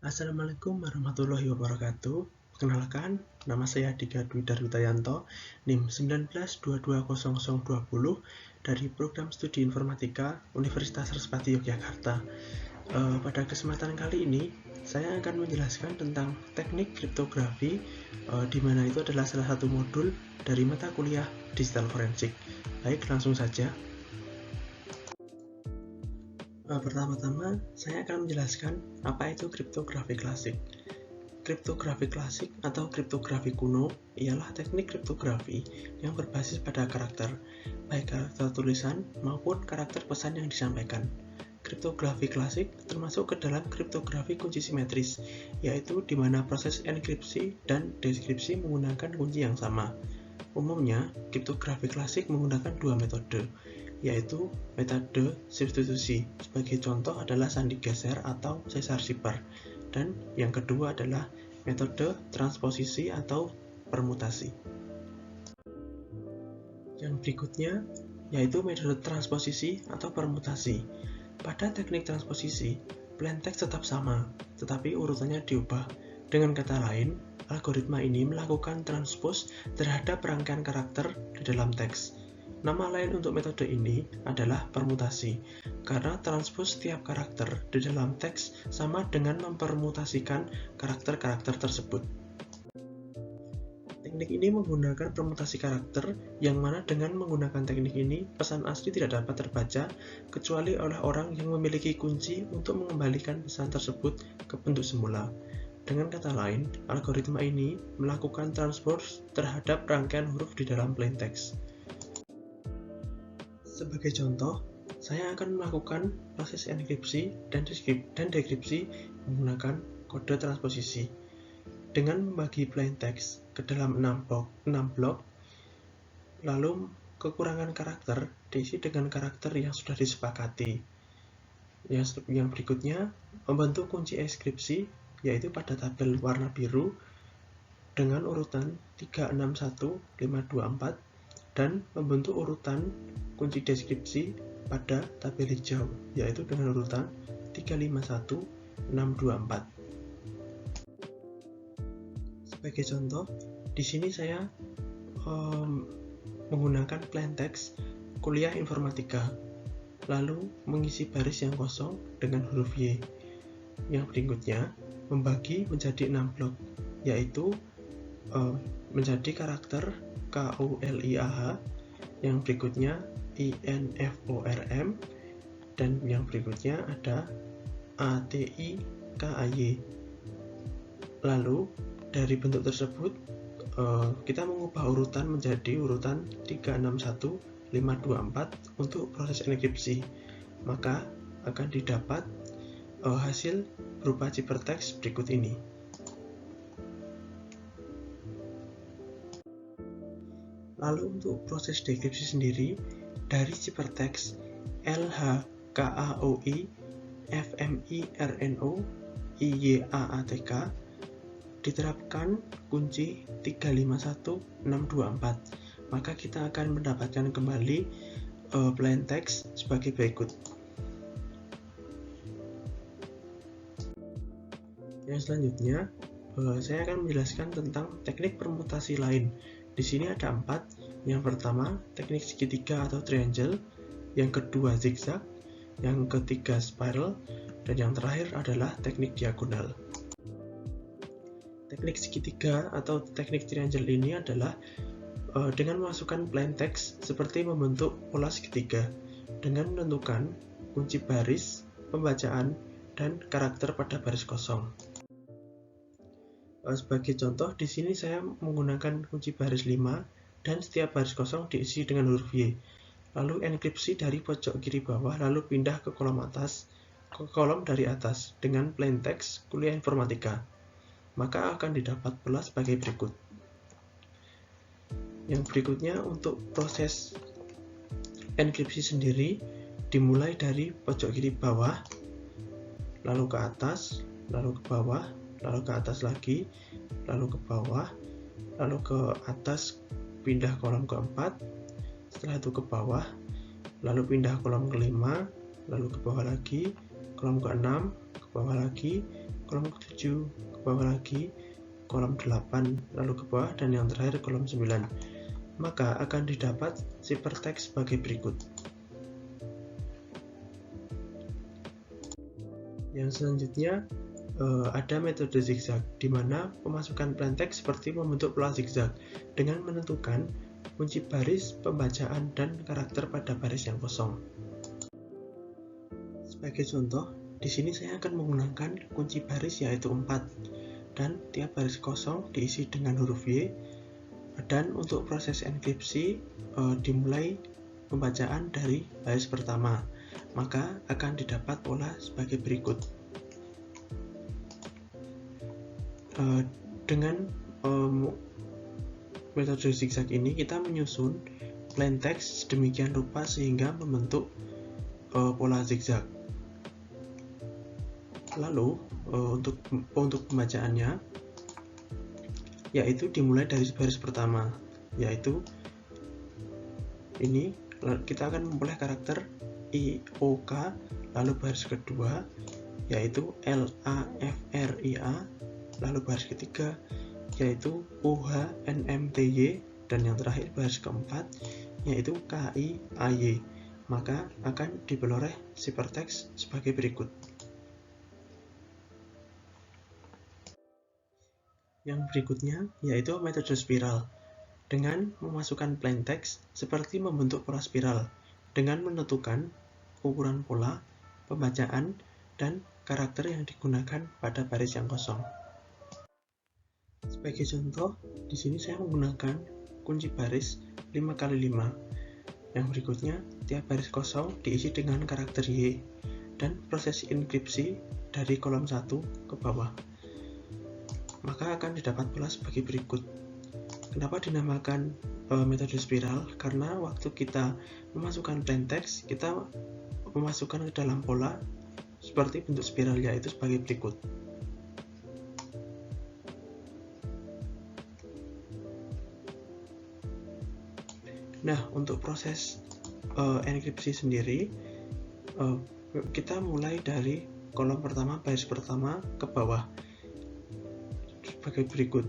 Assalamualaikum warahmatullahi wabarakatuh. Perkenalkan, nama saya Dika Dwi Darwitayanto, NIM 19220020 dari Program Studi Informatika Universitas Respati Yogyakarta. Pada kesempatan kali ini, saya akan menjelaskan tentang teknik kriptografi, di mana itu adalah salah satu modul dari mata kuliah Digital Forensik. Baik, langsung saja. Pertama-tama, saya akan menjelaskan apa itu kriptografi klasik. Kriptografi klasik atau kriptografi kuno ialah teknik kriptografi yang berbasis pada karakter, baik karakter tulisan maupun karakter pesan yang disampaikan. Kriptografi klasik termasuk ke dalam kriptografi kunci simetris, yaitu di mana proses enkripsi dan deskripsi menggunakan kunci yang sama. Umumnya, kriptografi klasik menggunakan dua metode, yaitu metode substitusi. Sebagai contoh adalah sandi geser atau Caesar Cipher, dan yang kedua adalah metode transposisi atau permutasi. Yang berikutnya yaitu metode transposisi atau permutasi. Pada teknik transposisi, plaintext tetap sama, tetapi urutannya diubah. Dengan kata lain, algoritma ini melakukan transpose terhadap rangkaian karakter di dalam teks. Nama lain untuk metode ini adalah permutasi, karena transpose setiap karakter di dalam teks sama dengan mempermutasikan karakter-karakter tersebut. Teknik ini menggunakan permutasi karakter, yang mana dengan menggunakan teknik ini, pesan asli tidak dapat terbaca kecuali oleh orang yang memiliki kunci untuk mengembalikan pesan tersebut ke bentuk semula. Dengan kata lain, algoritma ini melakukan transpose terhadap rangkaian huruf di dalam plaintext. Sebagai contoh, saya akan melakukan proses enkripsi dan dekripsi menggunakan kode transposisi. Dengan membagi plaintext ke dalam 6 blok, lalu kekurangan karakter diisi dengan karakter yang sudah disepakati. Yang berikutnya, membentuk kunci enkripsi, yaitu pada tabel warna biru dengan urutan 361, 524, dan membentuk urutan kunci deskripsi pada tabel hijau, yaitu dengan urutan 351, 624. Sebagai contoh, di sini saya menggunakan plaintext kuliah informatika, lalu mengisi baris yang kosong dengan huruf Y. Yang berikutnya, membagi menjadi 6 blok, yaitu menjadi karakter KULIAH, yang berikutnya INFORM, dan yang berikutnya ada ATIKAY. Lalu dari bentuk tersebut kita mengubah urutan menjadi urutan 361, 524 untuk proses enkripsi, maka akan didapat hasil berupa ciphertext berikut ini. Lalu untuk proses dekripsi sendiri, dari ciphertext LHKAOI FMIRNO IYAATK diterapkan kunci 351624, maka kita akan mendapatkan kembali plaintext sebagai berikut. Yang selanjutnya, saya akan menjelaskan tentang teknik permutasi lain. Di sini ada 4. Yang pertama, teknik segitiga atau triangle. Yang kedua, zigzag. Yang ketiga, spiral. Dan yang terakhir adalah teknik diagonal. Teknik segitiga atau teknik triangle ini adalah dengan memasukkan plaintext seperti membentuk pola segitiga dengan menentukan kunci baris, pembacaan, dan karakter pada baris kosong. Sebagai contoh, di sini saya menggunakan kunci baris 5 dan setiap baris kosong diisi dengan huruf Y. Lalu enkripsi dari pojok kiri bawah, lalu pindah ke kolom atas, ke kolom dari atas dengan plaintext kuliah informatika. Maka akan didapat pola sebagai berikut. Yang berikutnya untuk proses enkripsi sendiri dimulai dari pojok kiri bawah, lalu ke atas, lalu ke bawah, lalu ke atas lagi, lalu ke bawah, lalu ke atas, pindah kolom keempat, setelah itu ke bawah, lalu pindah kolom kelima, lalu ke bawah lagi, kolom ke-6, ke bawah lagi, kolom ke-7, ke bawah lagi, kolom 8, lalu ke bawah, dan yang terakhir kolom 9. Maka akan didapat ciphertext sebagai berikut. Yang selanjutnya ada metode zigzag, di mana pemasukan plaintext seperti membentuk pola zigzag dengan menentukan kunci baris, pembacaan, dan karakter pada baris yang kosong. Sebagai contoh, di sini saya akan menggunakan kunci baris yaitu 4, dan tiap baris kosong diisi dengan huruf Y, dan untuk proses enkripsi dimulai pembacaan dari baris pertama, maka akan didapat pola sebagai berikut. Dengan metode zigzag ini kita menyusun plaintext sedemikian rupa sehingga membentuk pola zigzag. Lalu untuk pembacaannya yaitu dimulai dari baris pertama, yaitu ini kita akan memperoleh karakter IOK, lalu baris kedua yaitu LAFRIA, lalu baris ketiga yaitu OHNMTY, dan yang terakhir baris keempat yaitu KIAY. Maka akan diperoleh ciphertext sebagai berikut. Yang berikutnya yaitu metode spiral, dengan memasukkan plaintext seperti membentuk pola spiral dengan menentukan ukuran pola, pembacaan, dan karakter yang digunakan pada baris yang kosong. Sebagai contoh, di sini saya menggunakan kunci baris 5x5. Yang berikutnya, tiap baris kosong diisi dengan karakter Y, dan proses enkripsi dari kolom 1 ke bawah. Maka akan didapat pola sebagai berikut. Kenapa dinamakan metode spiral? Karena waktu kita memasukkan plaintext, kita memasukkan ke dalam pola seperti bentuk spiral, yaitu sebagai berikut. Nah, untuk proses enkripsi sendiri, kita mulai dari kolom pertama, baris pertama ke bawah sebagai berikut.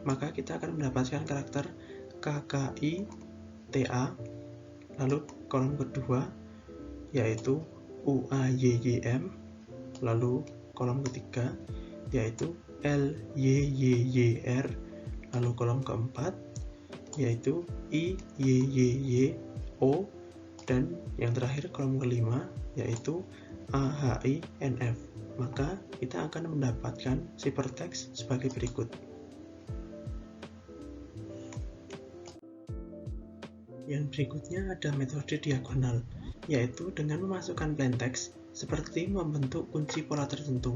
Maka kita akan mendapatkan karakter KKITA, lalu kolom kedua yaitu UAYYM, lalu kolom ketiga yaitu LYYYR, lalu kolom keempat yaitu IYYYO, dan yang terakhir kolom kelima yaitu AHINF. Maka kita akan mendapatkan ciphertext sebagai berikut. Yang berikutnya ada metode diagonal, yaitu dengan memasukkan plaintext seperti membentuk kunci pola tertentu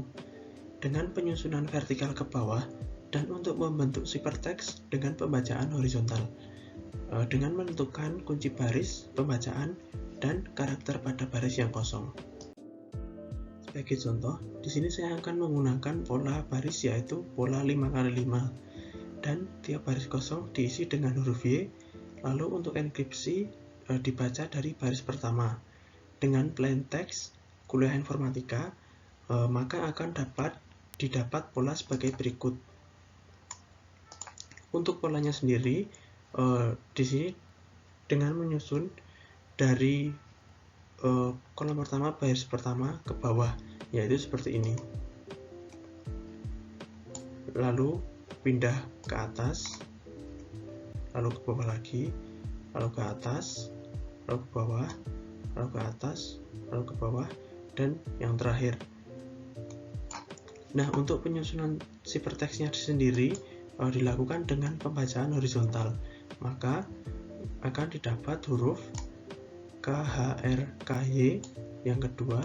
dengan penyusunan vertikal ke bawah, dan untuk membentuk ciphertext dengan pembacaan horizontal dengan menentukan kunci baris, pembacaan, dan karakter pada baris yang kosong. Sebagai contoh, di sini saya akan menggunakan pola baris yaitu pola 5x5, dan tiap baris kosong diisi dengan huruf Y. Lalu untuk enkripsi dibaca dari baris pertama dengan plaintext kuliah informatika, maka akan didapat pola sebagai berikut. Untuk polanya sendiri, di sini dengan menyusun dari kolom pertama, baris pertama ke bawah, yaitu seperti ini. Lalu pindah ke atas, lalu ke bawah lagi, lalu ke atas, lalu ke bawah, lalu ke atas, lalu ke bawah, dan yang terakhir. Nah, untuk penyusunan ciphertextnya sendiri dilakukan dengan pembacaan horizontal, maka akan didapat huruf KHRKY yang kedua,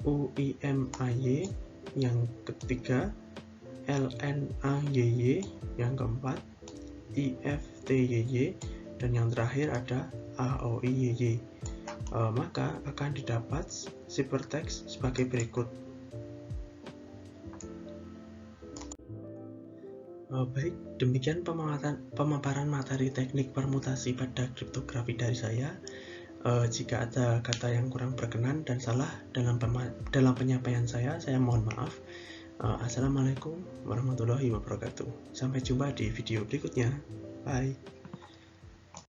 UIMAY yang ketiga, LNAYY yang keempat, IFTYY, dan yang terakhir ada AOIYY. Maka akan didapat ciphertext sebagai berikut. Baik, demikian pemaparan materi teknik permutasi pada kriptografi dari saya. Jika ada kata yang kurang berkenan dan salah dalam penyampaian saya mohon maaf. Assalamualaikum warahmatullahi wabarakatuh. Sampai jumpa di video berikutnya. Bye.